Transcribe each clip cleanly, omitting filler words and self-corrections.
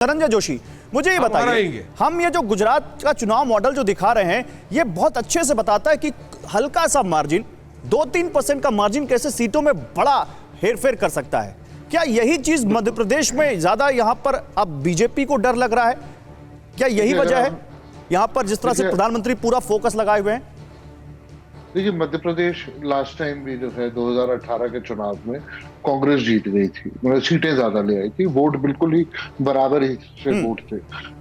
धनंजय जोशी, मुझे ये बताइए, हम ये जो गुजरात का चुनाव मॉडल जो दिखा रहे हैं, ये बहुत अच्छे से बताता है कि हल्का सा मार्जिन 2-3% का मार्जिन कैसे सीटों में बड़ा हेरफेर कर सकता है। क्या यही चीज मध्य प्रदेश में ज्यादा यहां पर अब बीजेपी को डर लग रहा है? क्या यही वजह है यहां पर जिस तरह से प्रधानमंत्री पूरा फोकस लगाए हुए हैं? देखिए, मध्य प्रदेश लास्ट टाइम भी जो है 2018 के चुनाव में कांग्रेस जीत गई थी, मतलब सीटें ज्यादा ले आई थी, वोट बिल्कुल ही बराबर ही से वोट थे,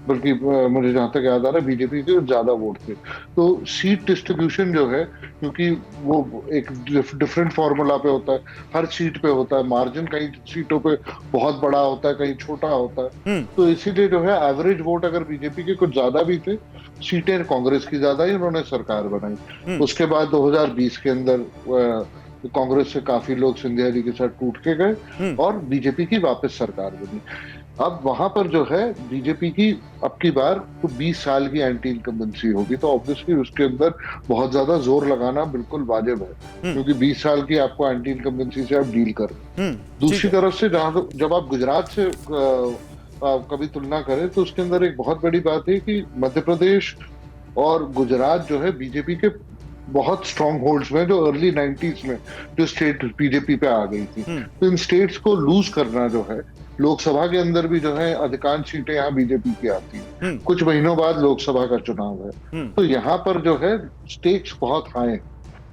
बल्कि मुझे जहां तक याद आ रहा है बीजेपी के ज्यादा वोट थे। तो सीट डिस्ट्रीब्यूशन जो है, क्योंकि वो एक डिफरेंट फॉर्मूला पे होता है, हर सीट पे होता है, मार्जिन कई सीटों पे बहुत बड़ा होता है, कहीं छोटा होता है, तो इसीलिए जो है एवरेज वोट अगर बीजेपी के कुछ ज्यादा भी थे, सीटें कांग्रेस की ज्यादा ही उन्होंने सरकार बनाई। उसके बाद 2020 के अंदर कांग्रेस से काफी लोग सिंधिया जी के साथ टूट के गए और बीजेपी की वापस सरकार बनी। अब वहां पर जो है बीजेपी की अब की बार तो 20 साल की एंटी इनकम्बेंसी होगी, तो ऑब्वियसली उसके अंदर बहुत ज्यादा जोर लगाना बिल्कुल वाजिब है, क्योंकि 20 साल की आपको एंटी इनकम्बेंसी से आप डील कर। दूसरी तरफ से जब आप गुजरात से कभी तुलना करें तो उसके अंदर एक बहुत बड़ी बात है कि मध्य प्रदेश और गुजरात जो है बीजेपी के बहुत स्ट्रॉन्ग होल्ड्स में, जो अर्ली 90s में जो स्टेट बीजेपी पे आ गई थी, तो इन स्टेट्स को लूज करना जो है, लोकसभा के अंदर भी जो है अधिकांश सीटें यहाँ बीजेपी की आती हैं, कुछ महीनों बाद लोकसभा का चुनाव है, तो यहाँ पर जो है स्टेक्स बहुत हाई है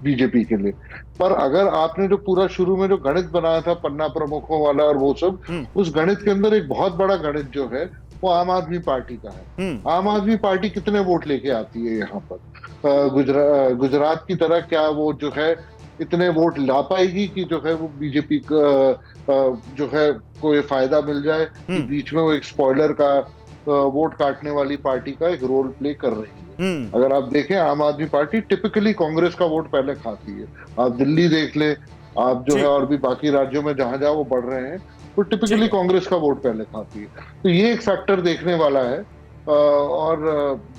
बीजेपी के लिए। पर अगर आपने जो पूरा शुरू में जो गणित बनाया था पन्ना प्रमुखों वाला और वो सब, उस गणित के अंदर एक बहुत बड़ा गणित जो है वो आम आदमी पार्टी का है। आम आदमी पार्टी कितने वोट लेके आती है यहाँ पर? गुजरात की तरह क्या वो जो है इतने वोट ला पाएगी कि जो है वो बीजेपी जो है कोई फायदा मिल जाए कि बीच में वो एक स्पॉइलर का वोट काटने वाली पार्टी का एक रोल प्ले कर रही है। अगर आप देखें, आम आदमी पार्टी टिपिकली कांग्रेस का वोट पहले खाती है। आप दिल्ली देख ले, आप जो है और भी बाकी राज्यों में जहां जहां वो बढ़ रहे हैं, वो टिपिकली कांग्रेस का वोट पहले खाती है। तो ये एक फैक्टर देखने वाला है, और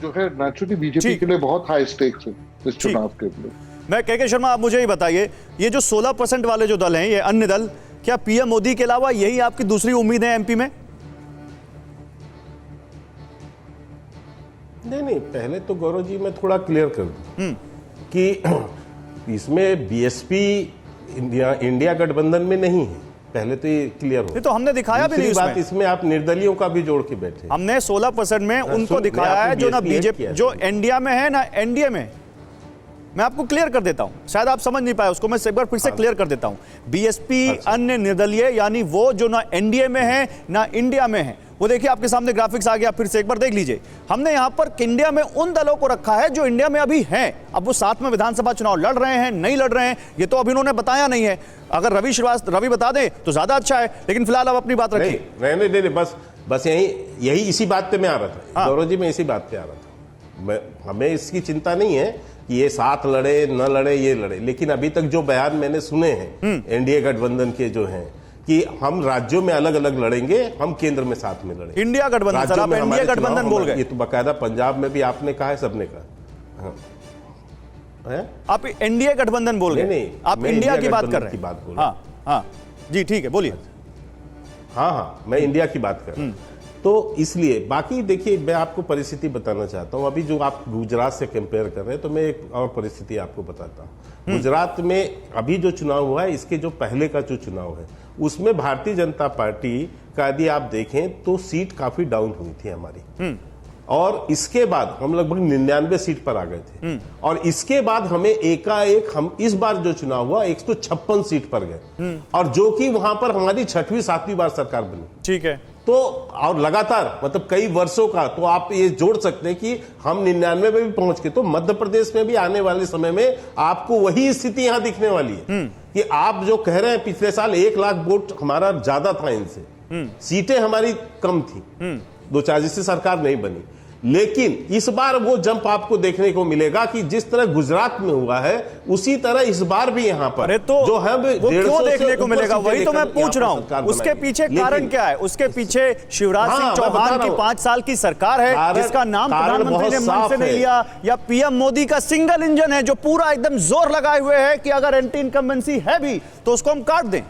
जो है नेचुरली बीजेपी के लिए बहुत हाई स्टेक्स है इस चुनाव के लिए। मैं के शर्मा, आप मुझे ही बताइए, ये जो 16% वाले जो दल हैं, ये अन्य दल, क्या पीएम मोदी के अलावा यही आपकी दूसरी उम्मीद है एमपी में? नहीं, पहले तो गौरव जी मैं थोड़ा क्लियर कर दूं कि इसमें बीएसपी इंडिया गठबंधन में नहीं है, पहले तो ये क्लियर हो। तो हमने दिखाया भी नहीं बात, इसमें आप निर्दलियों का भी जोड़ के बैठे। हमने 16% में उनको दिखाया है जो ना बीजेपी, जो इंडिया में है ना एनडीए में। मैं आपको क्लियर कर देता हूं, शायद आप समझ नहीं पाए उसको, मैं एक बार फिर से क्लियर कर देता हूं। बीएसपी अन्य निर्दलीय, यानी वो जो ना एनडीए में है ना इंडिया में है, वो देखिए आपके सामने ग्राफिक्स आ गया, फिर से एक बार देख लीजिए। हमने यहां पर इंडिया में उन दलों को रखा है जो इंडिया में अभी हैं। अब वो साथ में विधानसभा चुनाव लड़ रहे हैं, नहीं लड़ रहे हैं, ये तो अभी उन्होंने बताया नहीं है। अगर रवि बता दें तो ज्यादा अच्छा है, लेकिन फिलहाल आप अपनी बात रखिए। नहीं, बस यही इसी बात पे मैं आ रहा था गौरव जी, मैं इसी बात पे आ रहा था। हमें इसकी चिंता नहीं है कि ये साथ लड़े न लड़े, ये लड़े, लेकिन अभी तक जो बयान मैंने सुने हैं एनडीए गठबंधन के जो हैं कि हम राज्यों में अलग अलग लड़ेंगे, हम केंद्र में साथ में लड़ेंगे। इंडिया गठबंधन, सर आप इंडिया गठबंधन बोल गए। ये तो बाकायदा पंजाब में भी आपने कहा है, सबने कहा है। आप एनडीए गठबंधन बोल गए। नहीं, आप इंडिया की बात कर रहे हैं। बात बोल हाँ जी, ठीक है, बोलिए। हाँ, मैं इंडिया की बात कर रहा हूं। तो इसलिए बाकी देखिए, मैं आपको परिस्थिति बताना चाहता हूं। अभी जो आप गुजरात से कंपेयर कर रहे हैं, तो मैं एक और परिस्थिति आपको बताता हूं। गुजरात में अभी जो चुनाव हुआ है, इसके जो पहले का जो चुनाव है, उसमें भारतीय जनता पार्टी का यदि आप देखें तो सीट काफी डाउन हुई थी हमारी, और इसके बाद हम लगभग 99 सीट पर आ गए थे, और इसके बाद हमें एकाएक हम इस बार जो चुनाव हुआ 156 सीट पर गए, और जो कि वहां पर हमारी 6वीं-7वीं बार सरकार बनी। ठीक है, तो और लगातार मतलब कई वर्षों का, तो आप ये जोड़ सकते हैं कि हम 99 में भी पहुंच के, तो मध्य प्रदेश में भी आने वाले समय में आपको वही स्थिति यहां दिखने वाली है कि आप जो कह रहे हैं पिछले साल 1 लाख वोट हमारा ज्यादा था इनसे, सीटें हमारी कम थी, 2-4 जिससे सरकार नहीं बनी, लेकिन इस बार वो जंप आपको देखने को मिलेगा कि जिस तरह गुजरात में हुआ है, उसी तरह इस बार भी यहाँ पर तो जो है वो क्यों देखने को मिलेगा, वही तो मैं पूछ रहा हूँ। उसके पीछे कारण क्या है? उसके पीछे शिवराज सिंह चौहान की 5 साल की सरकार है, जिसका नाम प्रधानमंत्री ने मन से नहीं लिया, या पीएम मोदी का सिंगल इंजन है जो पूरा एकदम जोर लगाए हुए है कि अगर एंटी इनकम्बेंसी है भी तो उसको हम काट दें।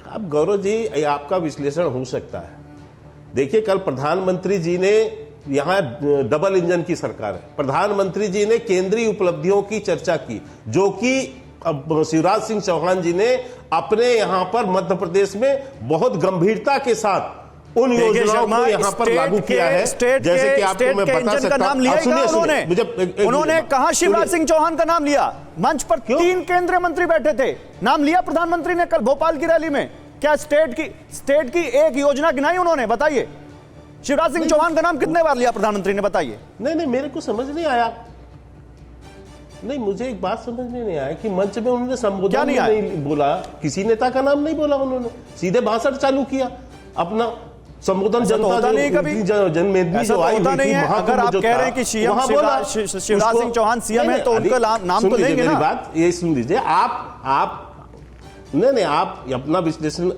अब गौरव जी, ये आपका विश्लेषण हो सकता है। देखिए, कल प्रधानमंत्री जी ने, यहाँ डबल इंजन की सरकार है, प्रधानमंत्री जी ने केंद्रीय उपलब्धियों की चर्चा की, जो कि अब शिवराज सिंह चौहान जी ने अपने यहाँ पर मध्य प्रदेश में बहुत गंभीरता के साथ उन योजनाओं को यहाँ पर लागू किया है। जैसे कि आपको मैं बता सकता नाम लिया उन्होंने कहा, शिवराज सिंह चौहान का नाम लिया। मंच पर 3 केंद्रीय मंत्री बैठे थे, नाम लिया प्रधानमंत्री ने कल भोपाल की रैली में। क्या स्टेट की एक योजना गिनाई उन्होंने? बताइए, शिवराज सिंह चौहान का नाम कितने बार लिया प्रधानमंत्री ने? बताइए। नहीं, मेरे को समझ नहीं आया। नहीं, मुझे एक बात समझ में नहीं आया कि मंच में उन्होंने संबोधन नहीं बोला, किसी नेता का नाम नहीं बोला, उन्होंने सीधे भाषण चालू किया अपना संबोधन। जनता नहीं, कभी जनमेदनी जो आई नहीं है। अगर आप कह रहे हैं कि शिवराज सिंह चौहान सीएम है, तो उनका नाम तो लेंगे ना। बात ये सुन लीजिए, आप नहीं, आप अपना विश्लेषण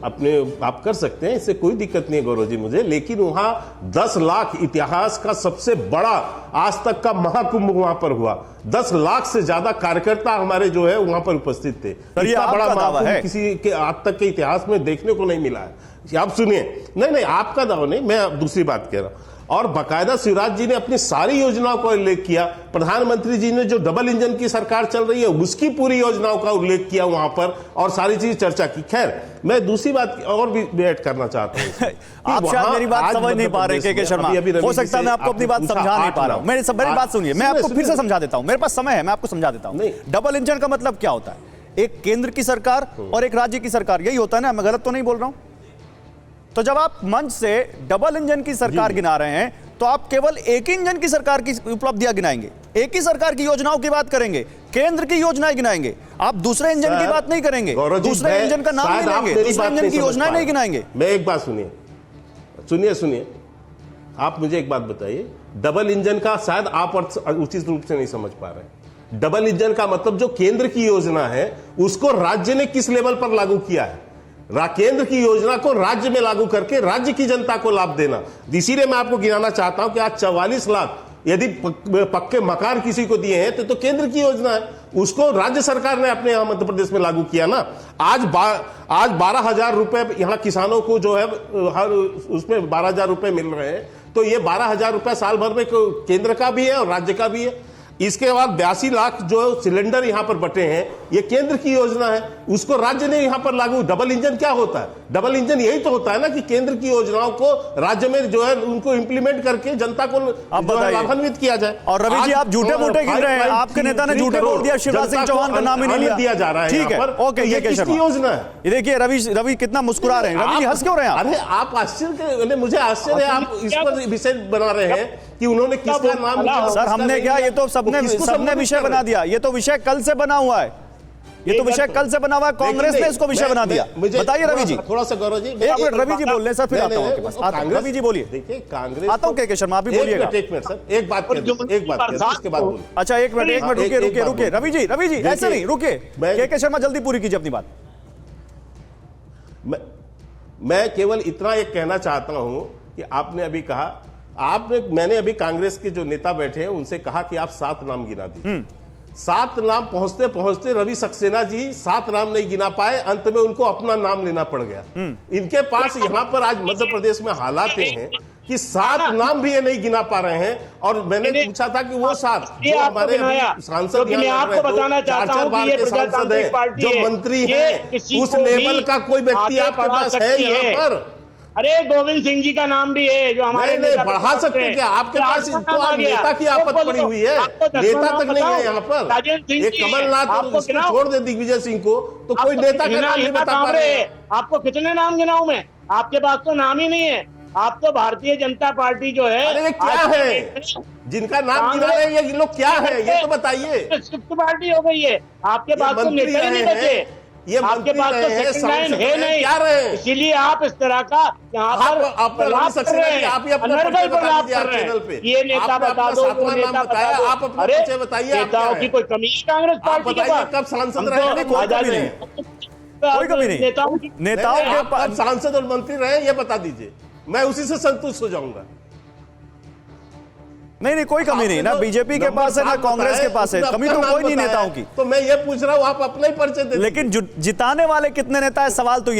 आप कर सकते हैं, इससे कोई दिक्कत नहीं है गौरव जी मुझे। लेकिन वहां 10 लाख इतिहास का सबसे बड़ा आज तक का महाकुंभ वहां पर हुआ। 10 लाख से ज्यादा कार्यकर्ता हमारे जो है वहां पर उपस्थित थे। इतना बड़ा महाकुंभ किसी के आज तक के इतिहास में देखने को नहीं मिला है। आप सुनिए, नहीं, आपका दावा नहीं, मैं दूसरी बात कह रहा हूं। और बाकायदा शिवराज जी ने अपनी सारी योजनाओं का उल्लेख किया। प्रधानमंत्री जी ने जो डबल इंजन की सरकार चल रही है उसकी पूरी योजनाओं का उल्लेख किया वहां पर, और सारी चीज चर्चा की। खैर, मैं दूसरी बात और भी ऐड करना चाहता हूं। आप शायद मेरी बात समझ नहीं पा रहे के शर्मा। हो सकता है मैं आपको अपनी बात समझा नहीं पा रहा हूं। मेरी बात सुनिए, मैं आपको फिर से समझा देता हूं, मेरे पास समय है, मैं आपको समझा देता हूं। डबल इंजन का मतलब क्या होता है? एक केंद्र की सरकार और एक राज्य की सरकार, यही होता है ना? मैं गलत तो नहीं बोल रहा हूं? तो जब आप मंच से डबल इंजन की सरकार गिना रहे हैं, तो आप केवल एक ही इंजन की सरकार की उपलब्धियां गिनाएंगे, एक ही सरकार की योजनाओं की बात करेंगे, केंद्र की योजनाएं गिनाएंगे। आप दूसरे इंजन की बात नहीं करेंगे, दूसरे इंजन का नाम नहीं लेंगे, दूसरे इंजन की योजनाएं नहीं गिनाएंगे। मैं एक बात सुनिए, आप मुझे एक बात बताइए, डबल इंजन का शायद आप उचित रूप से नहीं समझ पा रहे। डबल इंजन का मतलब जो केंद्र की योजना है उसको राज्य ने किस लेवल पर लागू किया है, केंद्र की योजना को राज्य में लागू करके राज्य की जनता को लाभ देना। इसीलिए मैं आपको गिनाना चाहता हूं कि आज 44 लाख यदि पक्के मकान किसी को दिए हैं तो केंद्र की योजना है, उसको राज्य सरकार ने अपने यहां मध्य प्रदेश में लागू किया ना। आज 12,000 रुपए यहां किसानों को जो है हर उसमें 12,000 रुपए मिल रहे हैं, तो ये 12,000 रुपए साल भर में केंद्र का भी है और राज्य का भी है। इसके बाद 82 लाख जो सिलेंडर यहां पर बटे हैं, ये केंद्र की योजना है, उसको राज्य ने यहां पर लागू। डबल इंजन क्या होता है? डबल इंजन यही तो होता है ना कि केंद्र की योजनाओं को राज्य में जो है उनको इंप्लीमेंट करके जनता को लाभान्वित किया जाए। और रवि जी, आप झूठे मूठे गिन रहे हैं, आपके नेता ने झूठे बोल दिया, शिवराज सिंह चौहान का नाम ही नहीं दिया जा रहा है। ठीक है, ओके, ये किसकी योजना है? ये देखिए रवि कितना मुस्कुरा रहे हैं। रवि जी हंस क्यों रहे हैं? अरे आप आश्चर्य, मुझे आश्चर्य है, आप इस पर विषय बना रहे हैं कि उन्होंने किसका नाम लिया। सर हमने क्या, ये तो सबने विषय बना दिया। ये तो विषय कल से बना हुआ है, ये तो विषय कल से बना हुआ है, कांग्रेस ने इसको विषय बना दिया। बताइए रवि जी, थोड़ा सा गौरव जी, एक मिनट रवि जी बोल रहे हैं सर, फिर आता हूं आपके पास। रवि जी बोलिए। देखिए, कांग्रेस आता हूं के शर्मा, आप भी बोलिएगा। एक मिनट सर, एक बात उसके बाद बोलिए। अच्छा एक मिनट रुकिए रवि जी ऐसे नहीं, रुकिए के शर्मा, जल्दी पूरी कीजिए अपनी बात। मैं केवल इतना एक कहना चाहता हूं कि आपने अभी कहा, मैंने अभी कांग्रेस के जो नेता बैठे हैं उनसे कहा कि आप 7 नाम गिना दीजिए। 7 नाम पहुंचते पहुंचते रवि सक्सेना जी 7 नाम नहीं गिना पाए, अंत में उनको अपना नाम लेना पड़ गया। इनके पास यहाँ पर आज मध्य प्रदेश में हालात हैं कि 7 नाम भी ये नहीं गिना पा रहे हैं। और मैंने पूछा था कि वो 7 जो हमारे सांसद चार बार के सांसद है, जो मंत्री है, उस लेवल का कोई व्यक्ति आपके पास है यहाँ पर? अरे गोविंद सिंह जी का नाम भी है जो हमारे नहीं बढ़ा सकते हैं क्या? आपके पास तो आप नेता की आफत पड़ी हुई है, नेता तक नहीं है यहाँ पर। एक कमलनाथ छोड़ दे दिग्विजय सिंह को, तो कोई नेता का नाम नहीं बता पा रहे। आपको कितने नाम गिनाऊं मैं? आपके पास तो नाम ही नहीं है। आप तो भारतीय जनता पार्टी जो है, अरे क्या है जिनका नाम गिना रहे हैं, ये लोग क्या है ये तो बताइए। शिफ्ट पार्टी हो गई है, आपके पास तो नेता ही नहीं बचे, ये आपके पास तो सेकंड लाइन है नहीं, क्या रहे? इसीलिए आप इस तरह का यहाँ पर आप कर रहे हैं, ये नेता बता दो, वो नेता बता दो। आप अपना परिचय बताइए, नेताओं की कोई कमी है कांग्रेस पार्टी के पास? कब सांसद रहे? कोई कमी नहीं नेताओं के पास सांसद और मंत्री रहे, ये बता दीजिए, मैं उसी से संतुष्ट हो जाऊंगा। नहीं कोई कमी नहीं ना बीजेपी के पास है ना कांग्रेस के पास है, कमी तो कोई नहीं नेताओं की। तो मैं ये पूछ रहा हूं, आप अपना ही परिचय दे। लेकिन जिताने वाले कितने नेता है, सवाल तो ये